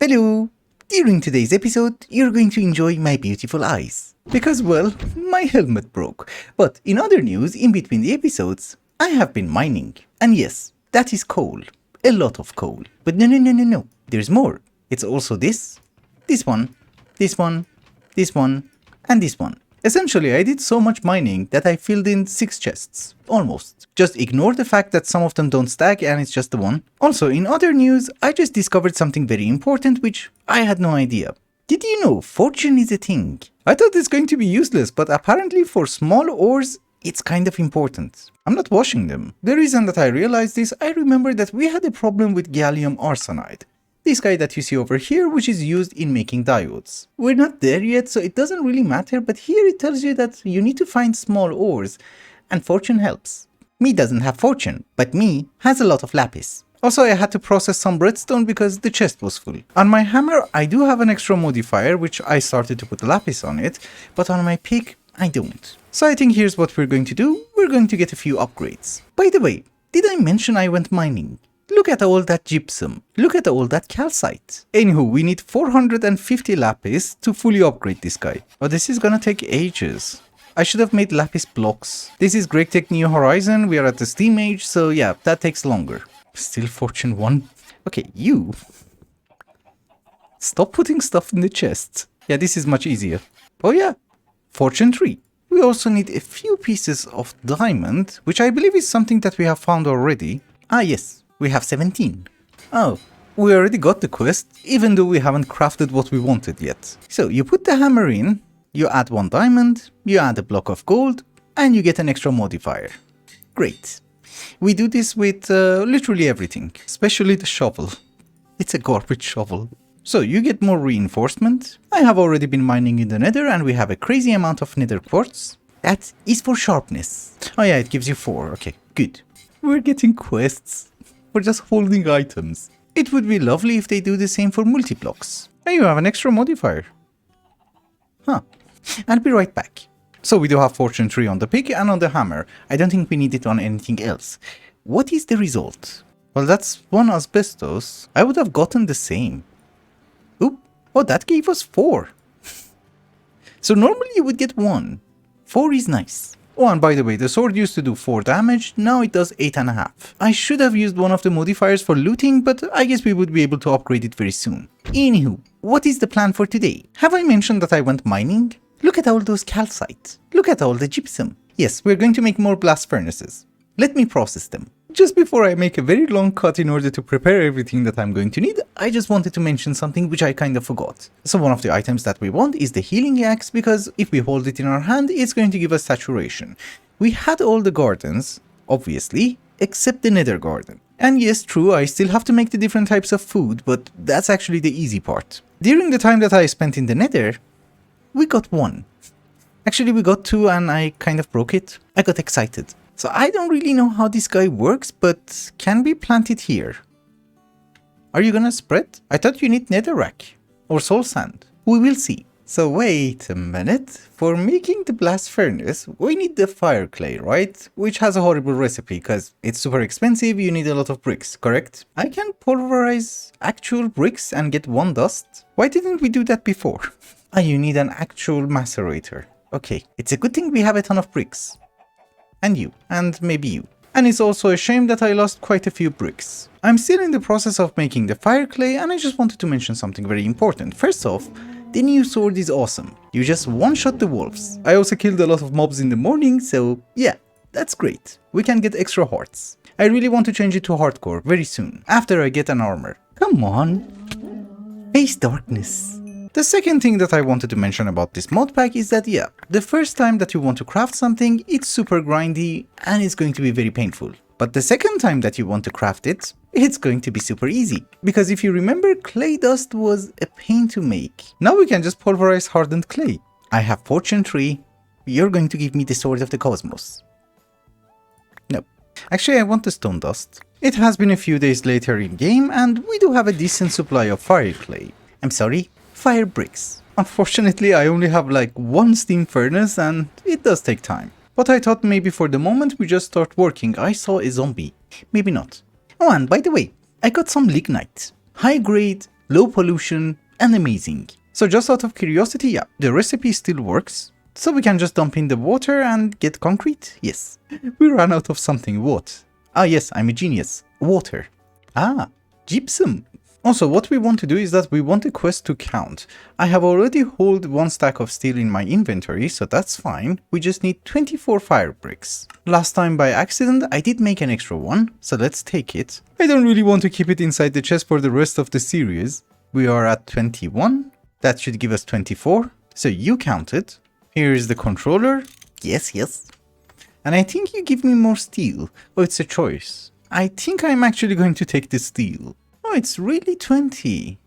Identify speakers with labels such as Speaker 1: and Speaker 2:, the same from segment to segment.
Speaker 1: Hello! During today's episode, you're going to enjoy my beautiful eyes. Because, well, my helmet broke. But in other news, in between the episodes, I have been mining. And yes, that is coal. A lot of coal. But no. There's more. It's also this one, this one, this one, and this one. Essentially, I did so much mining that I filled in 6 chests. Almost. Just ignore the fact that some of them don't stack and it's just the one. Also, in other news, I just discovered something very important which I had no idea. Did you know fortune is a thing? I thought it's going to be useless, but apparently for small ores, it's kind of important. I'm not washing them. The reason that I realized this, I remember that we had a problem with gallium arsenide. This guy that you see over here, which is used in making diodes. We're not there yet, so it doesn't really matter, but here it tells you that you need to find small ores, and fortune helps. Me doesn't have fortune, but me has a lot of lapis. Also, I had to process some redstone because the chest was full. On my hammer, I do have an extra modifier, which I started to put lapis on it, but on my pick, I don't. So I think here's what we're going to do. We're going to get a few upgrades. By the way, did I mention I went mining? Look at all that gypsum. Look at all that calcite. Anywho, we need 450 lapis to fully upgrade this guy. Oh, this is gonna take ages. I should have made lapis blocks. This is GregTech New Horizon. We are at the Steam age, so yeah, that takes longer. Still fortune 1. Okay, you. Stop putting stuff in the chest. Yeah, this is much easier. Oh yeah, fortune 3. We also need a few pieces of diamond, which I believe is something that we have found already. Ah yes. We have 17. Oh, we already got the quest, even though we haven't crafted what we wanted yet. So you put the hammer in, you add 1 diamond, you add a block of gold, and you get an extra modifier. Great. We do this with literally everything, especially the shovel. It's a garbage shovel. So you get more reinforcement. I have already been mining in the nether and we have a crazy amount of nether quartz. That is for sharpness. Oh yeah, it gives you 4. Okay, good. We're getting quests. For just holding items. It would be lovely if they do the same for multi-blocks. And you have an extra modifier. Huh. I'll be right back. So we do have fortune 3 on the pick and on the hammer. I don't think we need it on anything else. What is the result? Well, that's 1 asbestos. I would have gotten the same. Oop. Oh, that gave us 4. So normally you would get 1. 4 is nice. Oh, and by the way, the sword used to do 4 damage, now it does 8.5. I should have used one of the modifiers for looting, but I guess we would be able to upgrade it very soon. Anywho, what is the plan for today? Have I mentioned that I went mining? Look at all those calcite. Look at all the gypsum. Yes, we're going to make more blast furnaces. Let me process them. Just before I make a very long cut in order to prepare everything that I'm going to need, I just wanted to mention something which I kind of forgot. So one of the items that we want is the healing axe, because if we hold it in our hand, it's going to give us saturation. We had all the gardens, obviously, except the nether garden. And yes, true, I still have to make the different types of food, but that's actually the easy part. During the time that I spent in the nether, we got 1. Actually, we got 2 and I kind of broke it. I got excited. So I don't really know how this guy works, but can we plant it here? Are you gonna spread? I thought you need netherrack or soul sand. We will see. So wait a minute. For making the blast furnace, we need the fire clay, right? Which has a horrible recipe because it's super expensive, you need a lot of bricks, correct? I can pulverize actual bricks and get 1 dust. Why didn't we do that before? Ah, you need an actual macerator. Okay, it's a good thing we have a ton of bricks. And you, and maybe you. And it's also a shame that I lost quite a few bricks. I'm still in the process of making the fire clay and I just wanted to mention something very important. First off, the new sword is awesome. You just one-shot the wolves. I also killed a lot of mobs in the morning, so yeah, that's great. We can get extra hearts. I really want to change it to hardcore very soon, after I get an armor. Come on. Face darkness. The second thing that I wanted to mention about this mod pack is that yeah, the first time that you want to craft something, it's super grindy and it's going to be very painful. But the second time that you want to craft it, it's going to be super easy. Because if you remember, clay dust was a pain to make. Now we can just pulverize hardened clay. I have fortune 3, you're going to give me the sword of the cosmos. No. Actually, I want the stone dust. It has been a few days later in game and we do have a decent supply of fire clay. I'm sorry. Fire bricks. Unfortunately, I only have like 1 steam furnace and it does take time. But I thought maybe for the moment we just start working. I saw a zombie. Maybe not. Oh, and by the way, I got some lignite. High grade low pollution, and amazing. So just out of curiosity, yeah, the recipe still works. So we can just dump in the water and get concrete? Yes. We ran out of something. What? Ah yes, I'm a genius. Water. Ah, gypsum. Also, what we want to do is that we want the quest to count. I have already held 1 stack of steel in my inventory, so that's fine. We just need 24 fire bricks. Last time by accident, I did make an extra one, so let's take it. I don't really want to keep it inside the chest for the rest of the series. We are at 21. That should give us 24. So you count it. Here is the controller. Yes, yes. And I think you give me more steel. Oh, it's a choice. I think I'm actually going to take the steel. Oh, it's really 20.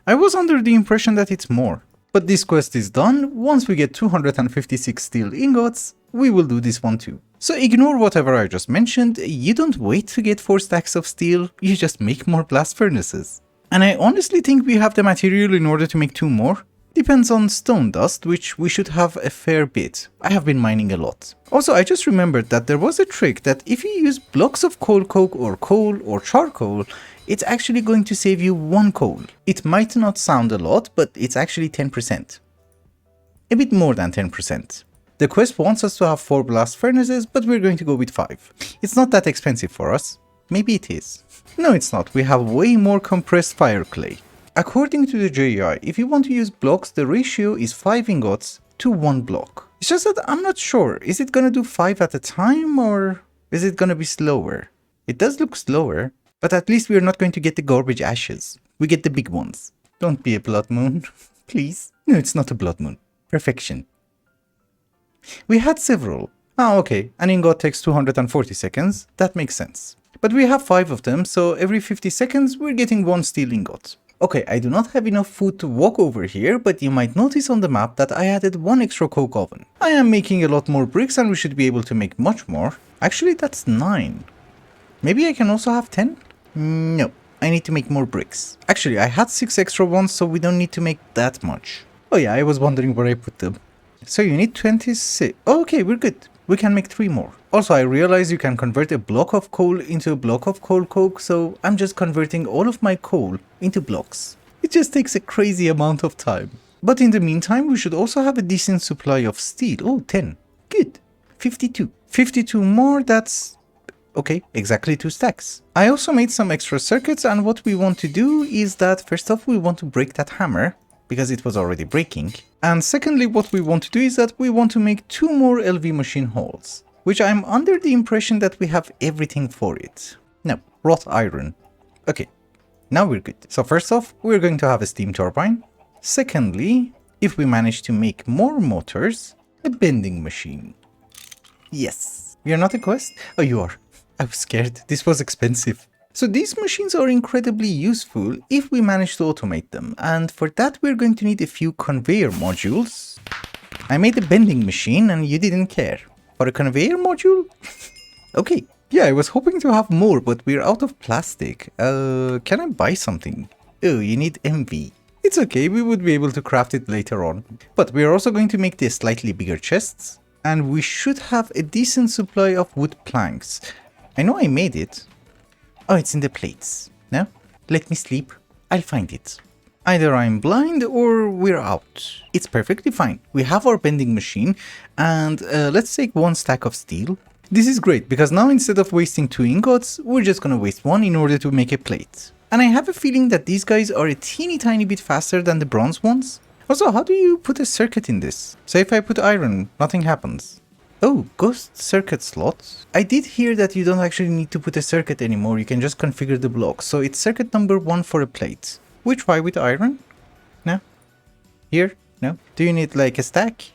Speaker 1: I was under the impression that it's more. But this quest is done. Once we get 256 steel ingots, we will do this one too. So ignore whatever I just mentioned. You don't wait to get 4 stacks of steel. You just make more blast furnaces. And I honestly think we have the material in order to make 2 more. Depends on stone dust, which we should have a fair bit. I have been mining a lot. Also, I just remembered that there was a trick that if you use blocks of coal coke or coal or charcoal, it's actually going to save you 1 coal. It might not sound a lot, but it's actually 10%. A bit more than 10%. The quest wants us to have 4 blast furnaces, but we're going to go with 5. It's not that expensive for us. Maybe it is. No, it's not. We have way more compressed fire clay. According to the JI, if you want to use blocks, the ratio is 5 ingots to 1 block. It's just that I'm not sure. Is it gonna do 5 at a time or is it gonna be slower? It does look slower, but at least we're not going to get the garbage ashes. We get the big ones. Don't be a blood moon, please. No, it's not a blood moon. Perfection. We had several. Ah, okay. An ingot takes 240 seconds. That makes sense. But we have 5 of them, so every 50 seconds we're getting 1 steel ingot. Okay, I do not have enough food to walk over here, but you might notice on the map that I added 1 extra coke oven. I am making a lot more bricks and we should be able to make much more. Actually, that's 9. Maybe I can also have 10? No, I need to make more bricks. Actually, I had 6 extra ones, so we don't need to make that much. Oh yeah, I was wondering where I put them. So you need 26. Okay, we're good. We can make 3 more. Also, I realize you can convert a block of coal into a block of coal coke, so I'm just converting all of my coal into blocks. It just takes a crazy amount of time. But in the meantime, we should also have a decent supply of steel. Oh, 10. Good. 52. 52 more, that's... okay, exactly 2 stacks. I also made some extra circuits, and what we want to do is that first off, we want to break that hammer, because it was already breaking. And secondly, what we want to do is that we want to make 2 more LV machine holes, which I'm under the impression that we have everything for it. No, wrought iron. Okay, now we're good. So first off, we're going to have a steam turbine. Secondly, if we manage to make more motors, a bending machine. Yes. You're not a quest? Oh, you are. I was scared. This was expensive. So these machines are incredibly useful if we manage to automate them, and for that we're going to need a few conveyor modules. I made a bending machine and you didn't care. For a conveyor module? Okay. Yeah, I was hoping to have more, but we're out of plastic. Can I buy something? Oh, you need MV. It's okay, we would be able to craft it later on. But we're also going to make the slightly bigger chests, and we should have a decent supply of wood planks. I know I made it. Oh, it's in the plates. No? Let me sleep. I'll find it. Either I'm blind or we're out. It's perfectly fine. We have our bending machine and let's take 1 stack of steel. This is great because now instead of wasting 2 ingots, we're just gonna waste 1 in order to make a plate. And I have a feeling that these guys are a teeny tiny bit faster than the bronze ones. Also, how do you put a circuit in this? So if I put iron, nothing happens. Oh, ghost circuit slot. I did hear that you don't actually need to put a circuit anymore, you can just configure the block. So it's circuit number 1 for a plate. We try with iron? No? Here? No? Do you need like a stack?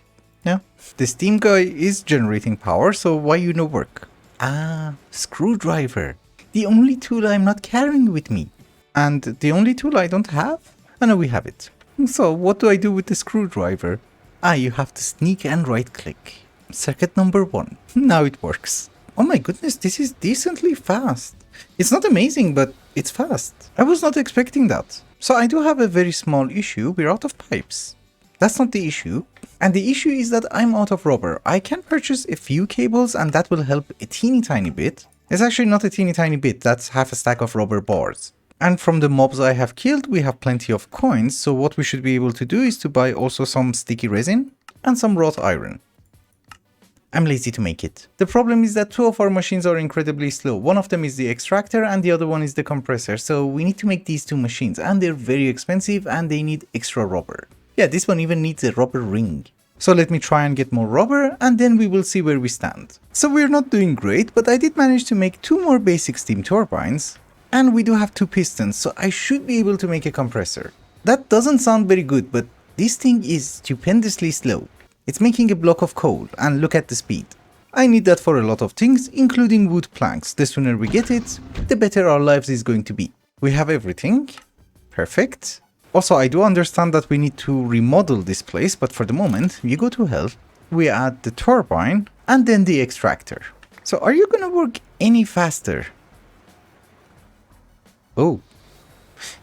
Speaker 1: No? The steam guy is generating power, so why you no work? Ah, screwdriver. The only tool I'm not carrying with me. And the only tool I don't have? Oh no, we have it. So what do I do with the screwdriver? Ah, you have to sneak and right click. Circuit number 1. Now it works. Oh my goodness, this is decently fast. It's not amazing, but it's fast. I was not expecting that. So I do have a very small issue. We're out of pipes. That's not the issue. And the issue is that I'm out of rubber. I can purchase a few cables and that will help a teeny tiny bit. It's actually not a teeny tiny bit. That's half a stack of rubber bars. And from the mobs I have killed, we have plenty of coins, so what we should be able to do is to buy also some sticky resin and some wrought iron. I'm lazy to make it. The problem is that two of our machines are incredibly slow. One of them is the extractor and the other one is the compressor, so we need to make these two machines, and they're very expensive and they need extra rubber. Yeah, this one even needs a rubber ring. So let me try and get more rubber and then we will see where we stand. So we're not doing great, but I did manage to make two more basic steam turbines. And we do have two pistons, so I should be able to make a compressor. That doesn't sound very good, but this thing is stupendously slow. It's making a block of coal, and look at the speed. I need that for a lot of things, including wood planks. The sooner we get it, the better our lives is going to be. We have everything. Perfect. Also, I do understand that we need to remodel this place, but for the moment, you go to hell. We add the turbine, and then the extractor. So are you gonna work any faster? Oh,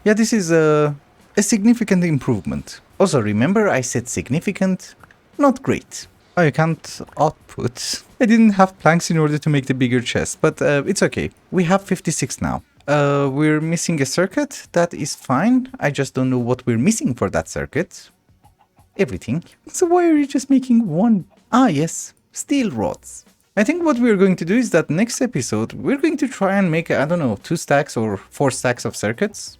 Speaker 1: yeah, this is a significant improvement. Also, remember I said significant, not great. Oh, you can't output. I didn't have planks in order to make the bigger chest, but it's okay. We have 56 now. We're missing a circuit. That is fine. I just don't know what we're missing for that circuit. Everything. So why are you just making one? Ah, yes, steel rods. I think what we're going to do is that next episode, we're going to try and make, I don't know, 2 stacks or 4 stacks of circuits.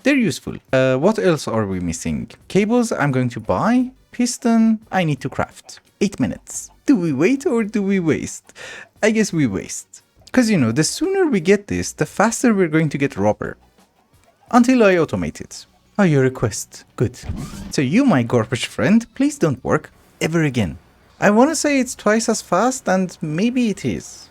Speaker 1: They're useful. What else are we missing? Cables I'm going to buy. Piston I need to craft. 8 minutes. Do we wait or do we waste? I guess we waste. Because, you know, the sooner we get this, the faster we're going to get rubber. Until I automate it. Oh, your request. Good. So you, my garbage friend, please don't work ever again. I want to say it's twice as fast, and maybe it is.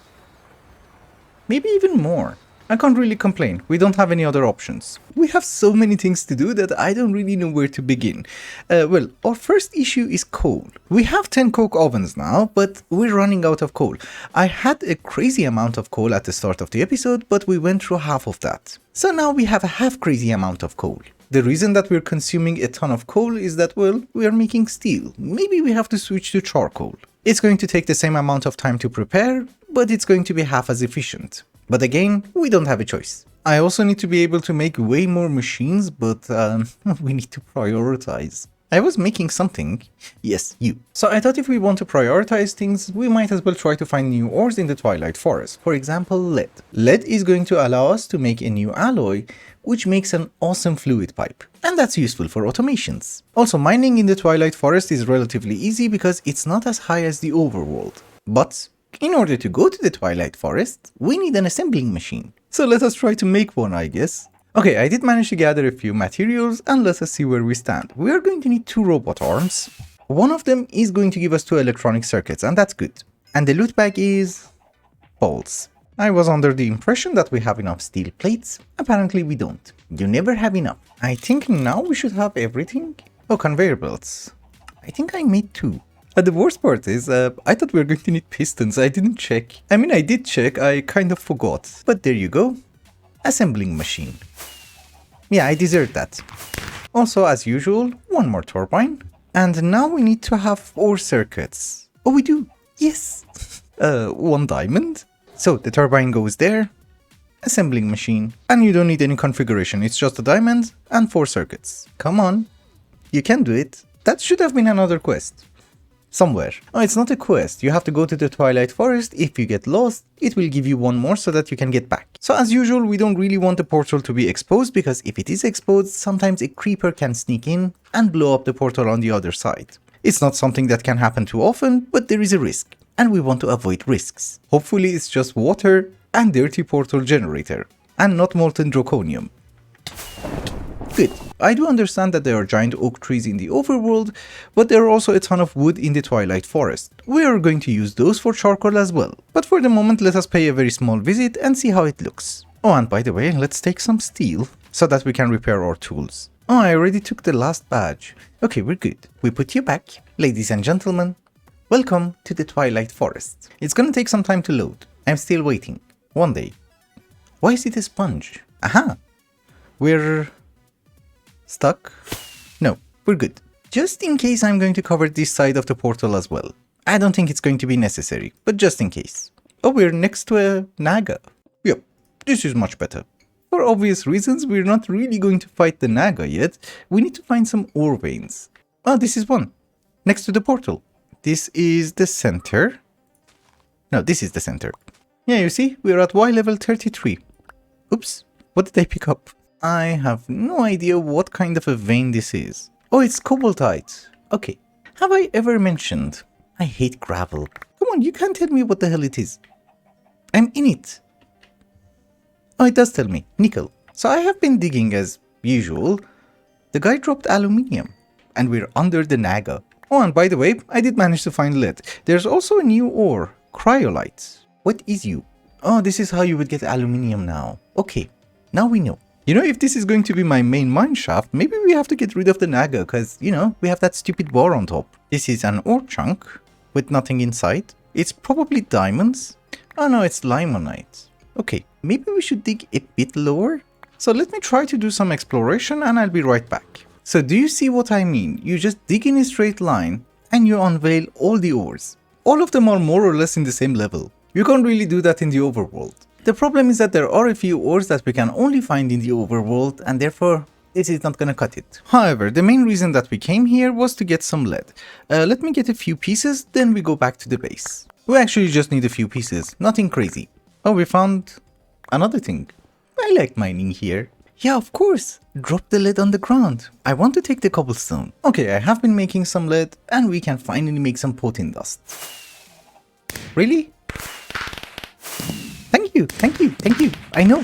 Speaker 1: Maybe even more. I can't really complain. We don't have any other options. We have so many things to do that I don't really know where to begin. Well, our first issue is coal. We have 10 coke ovens now, but we're running out of coal. I had a crazy amount of coal at the start of the episode, but we went through half of that. So now we have a half crazy amount of coal. The reason that we're consuming a ton of coal is that, well, we are making steel. Maybe we have to switch to charcoal. It's going to take the same amount of time to prepare, but it's going to be half as efficient. But again, we don't have a choice. I also need to be able to make way more machines, but we need to prioritize. I was making something. Yes, you. So I thought if we want to prioritize things, we might as well try to find new ores in the Twilight Forest. For example, lead. Lead is going to allow us to make a new alloy, which makes an awesome fluid pipe. And that's useful for automations. Also, mining in the Twilight Forest is relatively easy because it's not as high as the overworld. But in order to go to the Twilight Forest, we need an assembling machine. So let us try to make one, I guess. Okay, I did manage to gather a few materials, and let us see where we stand. We are going to need 2 robot arms. One of them is going to give us 2 electronic circuits, and that's good. And the loot bag is balls. I was under the impression that we have enough steel plates. Apparently we don't. You never have enough. I think now we should have everything. Oh, conveyor belts. I think I made 2. The worst part is, I thought we were going to need pistons. I didn't check. I mean, I did check, I kind of forgot. But there you go. Assembling machine. Yeah, I deserve that. Also, as usual, 1 more turbine. And now we need to have 4 circuits. Oh, we do. Yes. 1 diamond. So the turbine goes there. Assembling machine. And you don't need any configuration. It's just a diamond and 4 circuits. Come on. You can do it. That should have been another quest. Somewhere. Oh, it's not a quest. You have to go to the Twilight Forest. If you get lost, it will give you 1 more so that you can get back. So as usual, we don't really want the portal to be exposed, because if it is exposed, sometimes a creeper can sneak in and blow up the portal on the other side. It's not something that can happen too often, but there is a risk, and we want to avoid risks. Hopefully it's just water and dirty portal generator, and not molten draconium. Good. I do understand that there are giant oak trees in the overworld, but there are also a ton of wood in the Twilight Forest. We are going to use those for charcoal as well. But for the moment, let us pay a very small visit and see how it looks. Oh, and by the way, let's take some steel so that we can repair our tools. Oh, I already took the last badge. Okay, we're good. We put you back. Ladies and gentlemen, welcome to the Twilight Forest. It's gonna take some time to load. I'm still waiting. One day. Why is it a sponge? Aha! We're stuck? No, we're good. Just in case, I'm going to cover this side of the portal as well. I don't think it's going to be necessary, but just in case. Oh, we're next to a naga. Yep, this is much better. For obvious reasons, we're not really going to fight the Naga yet. We need to find some ore veins. Oh, this is one. Next to the portal. This is the center. No, this is the center. Yeah, you see, we're at Y level 33. Oops, what did I pick up? I have no idea what kind of a vein this is. Oh, it's cobaltite. Okay. Have I ever mentioned I hate gravel? Come on, you can't tell me what the hell it is. I'm in it. Oh, it does tell me. Nickel. So I have been digging as usual. The guy dropped aluminium. And we're under the Naga. Oh, and by the way, I did manage to find lead. There's also a new ore. Cryolite. What is you? Oh, this is how you would get aluminium now. Okay, now we know. You know, if this is going to be my main mine shaft, maybe we have to get rid of the Naga, because, you know, we have that stupid bar on top. This is an ore chunk with nothing inside. It's probably diamonds. Oh no, it's limonite. Okay, maybe we should dig a bit lower. So let me try to do some exploration and I'll be right back. So do you see what I mean? You just dig in a straight line and you unveil all the ores. All of them are more or less in the same level. You can't really do that in the overworld. The problem is that there are a few ores that we can only find in the overworld and therefore this is not gonna cut it. However, the main reason that we came here was to get some lead. Let me get a few pieces, then we go back to the base. We actually just need a few pieces, nothing crazy. Oh, we found another thing. I like mining here. Yeah, of course. Drop the lead on the ground. I want to take the cobblestone. Okay, I have been making some lead and we can finally make some potin dust. Really? Thank you, thank you, thank you. I know.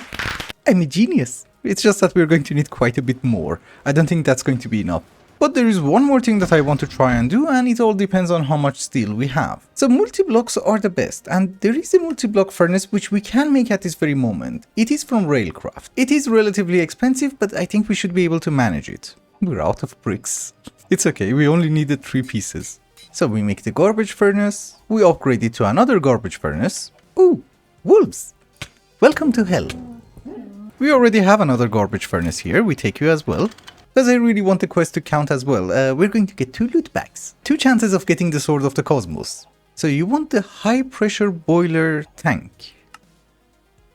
Speaker 1: I'm a genius. It's just that we're going to need quite a bit more. I don't think that's going to be enough. But there is one more thing that I want to try and do, and it all depends on how much steel we have. So multi-blocks are the best, and there is a multi-block furnace which we can make at this very moment. It is from Railcraft. It is relatively expensive, but I think we should be able to manage it. We're out of bricks. It's okay, we only needed 3 pieces. So we make the garbage furnace, we upgrade it to another garbage furnace. Ooh, wolves! Welcome to hell. We already have another garbage furnace here, we take you as well. Because I really want the quest to count as well. We're going to get 2 loot bags. 2 chances of getting the Sword of the Cosmos. So you want the high pressure boiler tank.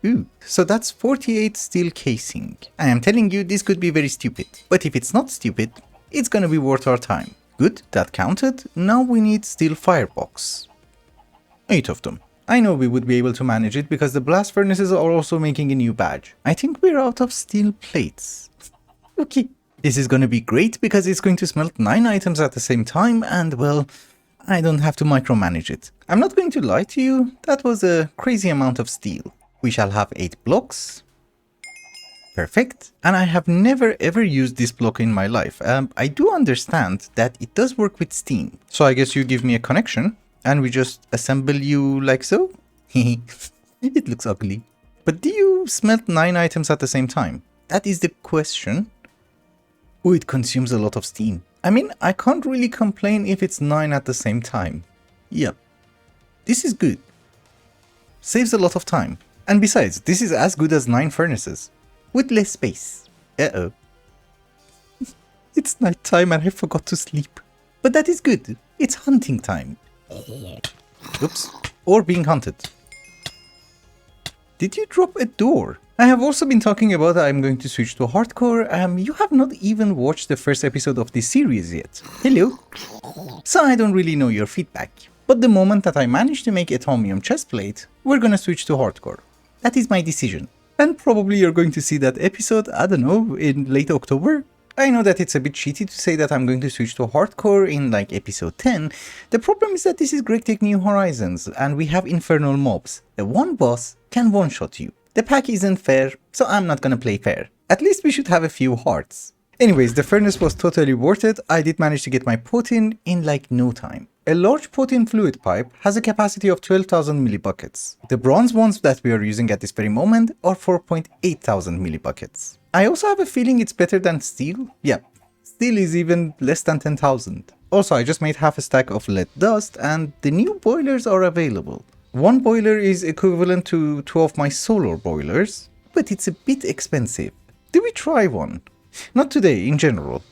Speaker 1: Ooh, so that's 48 steel casing. I am telling you, this could be very stupid. But if it's not stupid, it's gonna be worth our time. Good, that counted. Now we need steel firebox. 8 of them. I know we would be able to manage it because the blast furnaces are also making a new badge. I think we're out of steel plates. Okay. This is gonna be great because it's going to smelt 9 items at the same time and, well, I don't have to micromanage it. I'm not going to lie to you, that was a crazy amount of steel. We shall have 8 blocks. Perfect. And I have never ever used this block in my life. I do understand that it does work with steam. So I guess you give me a connection and we just assemble you like so. It looks ugly. But do you smelt 9 items at the same time? That is the question. Oh, it consumes a lot of steam. I mean, I can't really complain if it's 9 at the same time. Yep. This is good. Saves a lot of time. And besides, this is as good as 9 furnaces. With less space. Uh-oh. It's night time and I forgot to sleep. But that is good. It's hunting time. Oops. Or being hunted. Did you drop a door? I have also been talking about I'm going to switch to hardcore. You have not even watched the first episode of this series yet. Hello. So I don't really know your feedback. But the moment that I manage to make atomium chestplate, we're gonna switch to hardcore. That is my decision. And probably you're going to see that episode, I don't know, in late October? I know that it's a bit cheaty to say that I'm going to switch to hardcore in like episode 10. The problem is that this is GregTech New Horizons and we have infernal mobs. The one boss can one-shot you. The pack isn't fair, so I'm not gonna play fair. At least we should have a few hearts. Anyways, the furnace was totally worth it. I did manage to get my potin in like no time. A large potin fluid pipe has a capacity of 12,000 millibuckets. The bronze ones that we are using at this very moment are 4.8 thousand millibuckets. I also have a feeling it's better than steel. Yeah, steel is even less than 10,000. Also, I just made half a stack of lead dust and the new boilers are available. One boiler is equivalent to 2 of my solar boilers, but it's a bit expensive. Do we try one? Not today, in general.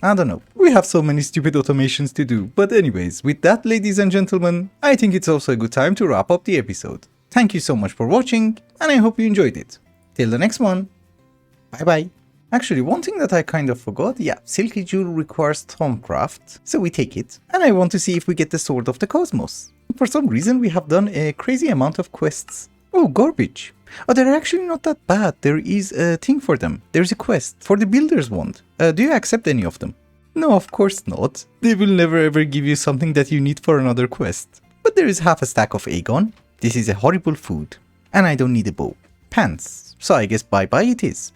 Speaker 1: I don't know. We have so many stupid automations to do. But anyways, with that, ladies and gentlemen, I think it's also a good time to wrap up the episode. Thank you so much for watching, and I hope you enjoyed it. Till the next one. Bye-bye. Actually, one thing that I kind of forgot, yeah, Silky Jewel requires Thaumcraft, so we take it. And I want to see if we get the Sword of the Cosmos. For some reason, we have done a crazy amount of quests. Oh, garbage. Oh, they're actually not that bad. There is a thing for them. There's a quest for the Builder's Wand. Do you accept any of them? No, of course not. They will never ever give you something that you need for another quest. But there is half a stack of Aegon. This is a horrible food. And I don't need a bow. Pants. So I guess bye-bye it is.